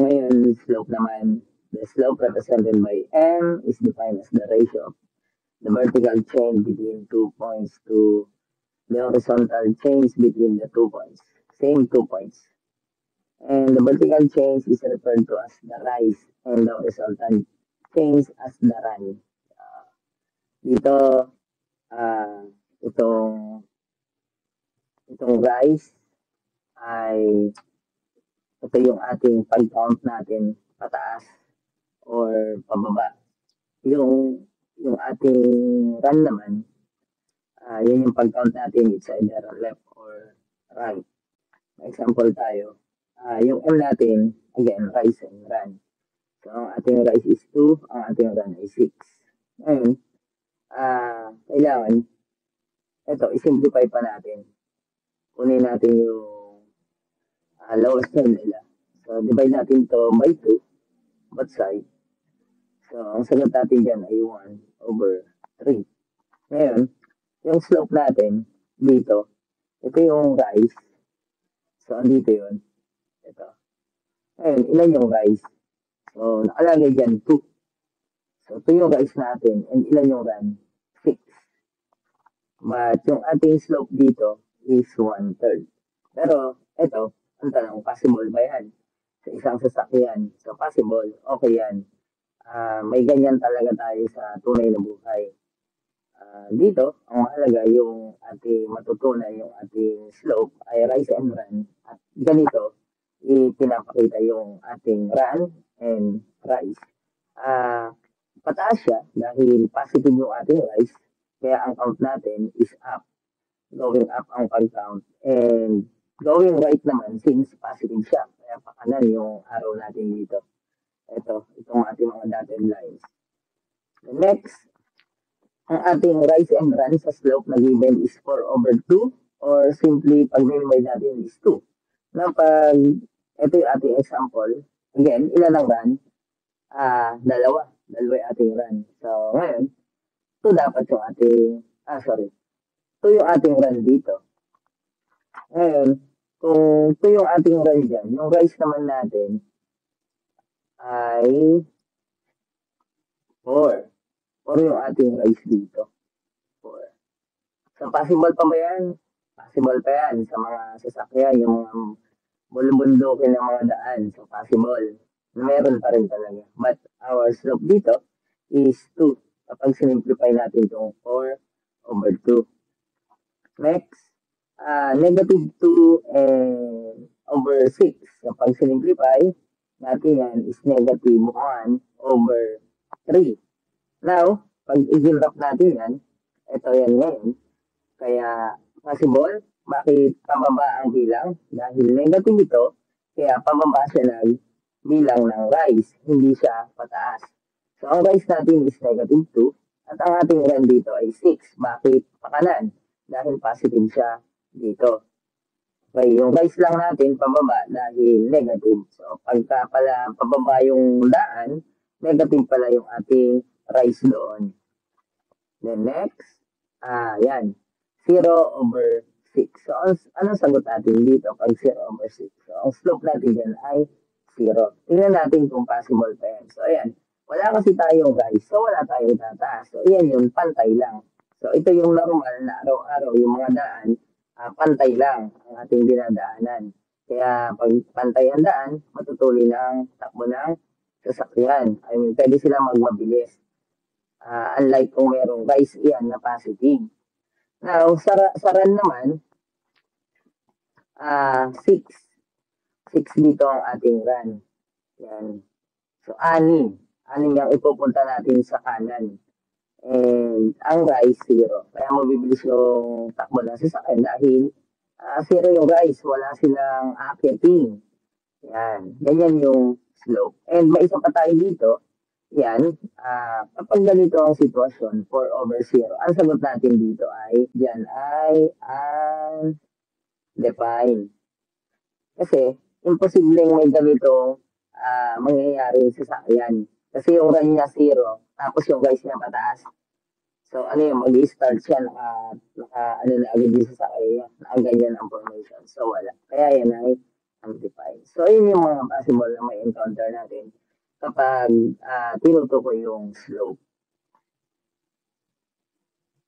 ngayon, slope naman. The slope represented by M is defined as the ratio of the vertical change between 2 points to the horizontal change between the 2 points. Same 2 points. And the vertical change is referred to as the rise and the horizontal change as the run. Dito, uh, itong rise ay ito yung ating pag-count natin pataas or pababa. Yung ating run naman, yun yung pag-count natin, it's either left or right. Example tayo, yung M natin, again, rise and run. So, ang ating rise is 2, ang ating run is 6. Ngayon, kailangan, ito, isimplify pa natin. Kunin natin yung lowest term nila. So, divide natin to by 2, both side. So, ang sagot natin dyan ay 1/3. Ngayon, yung slope natin dito, ito yung rise. So, andito yun. Ito. Ngayon, ilan yung rise? So, nakalagay dyan 2. So, 2 yung rise natin. And ilan yung run? 6. But yung ating slope dito is 1/3. Pero, ito, ang tanong, possible ba yan? Sa isang sasakyan. So, possible. Okay yan. May ganyan talaga tayo sa tunay na buhay. Dito, ang mahalaga yung ating matutunan, yung ating slope ay rise and run. At ganito, ipinapakita yung ating run and rise. Pataas siya dahil positive yung ating rise, kaya ang count natin is up. Going up ang pag-count. And going right naman, since positive siya, kaya pakanan yung arrow natin dito. Itong ating mga dotted lines. The next, ang ating rise and run sa slope na given is 4/2 or simply pag minimize natin is 2. Now, ito yung ating example, again, ilan ang run? Dalawa yung ating run. So, ngayon, 2 dapat yung ating, 2 yung ating run dito. Ngayon, kung 2 yung ating run dyan, yung rise naman natin ay 4. 4 yung ating rise dito. 4. So, possible pa ba yan? Possible pa yan sa mga sasakyan, yung bulubundukin ng mga daan. So, possible. Meron pa rin talaga. But our slope dito is 2. Kapag sinimplify natin itong 4/2. Next, -2 and over 6. Kapag sinimplify natin yan is -1/3. Now, pag i-graph natin yan, ito yan ngayon. Kaya, possible, bakit pababa ang bilang? Dahil negative ito, kaya pababa siya ng bilang ng rise, hindi siya pataas. So, ang rise natin is -2, at ang ating run dito ay 6. Bakit pakanan? Dahil positive siya dito. Okay, yung rise lang natin pababa dahil negative. So, pagka pala pababa yung daan, negative pala yung ating rise doon. Then next, yan, 0/6. So, anong sagot natin dito pag 0/6? So, ang slope natin dyan ay 0. Tingnan natin kung possible pa yan. So, ayan, wala kasi tayong rise, so wala tayong tataas. So, ayan yun, pantay lang. So, ito yung normal na araw-araw, yung mga daan, pantay lang ang ating dinadaanan. Kaya, pag pantay ang daan, matutuloy na ang takbo ng sasakyan. I mean, pwede silang magmabilis. Unlike kung merong rise yan na positive. Now, sa run naman, 6. 6 dito ang ating run. Yan. So, 6. 6 yung ipupunta natin sa kanan. And ang rise, 0. Kaya mabibilis yung takbo ng sasakyan dahil 0 yung rise. Wala silang akyating. Yan. Ganyan yung slope. And may isa pa tayo dito. Yan, kapag ganito ang sitwasyon, 4/0, ang sagot natin dito ay, dyan ay undefined. Kasi, imposibleng may ganitong mangyayari sa sasakyan. Kasi yung run niya 0, tapos yung guys niya pataas. So, ano yung mag-i-start siya, ano na agad yung sasakyan niya, nakaganyan ang formation. So, wala. Kaya yan ay amplified. So, ayun yung mga possible na may encounter natin kapag tinutukoy yung slope.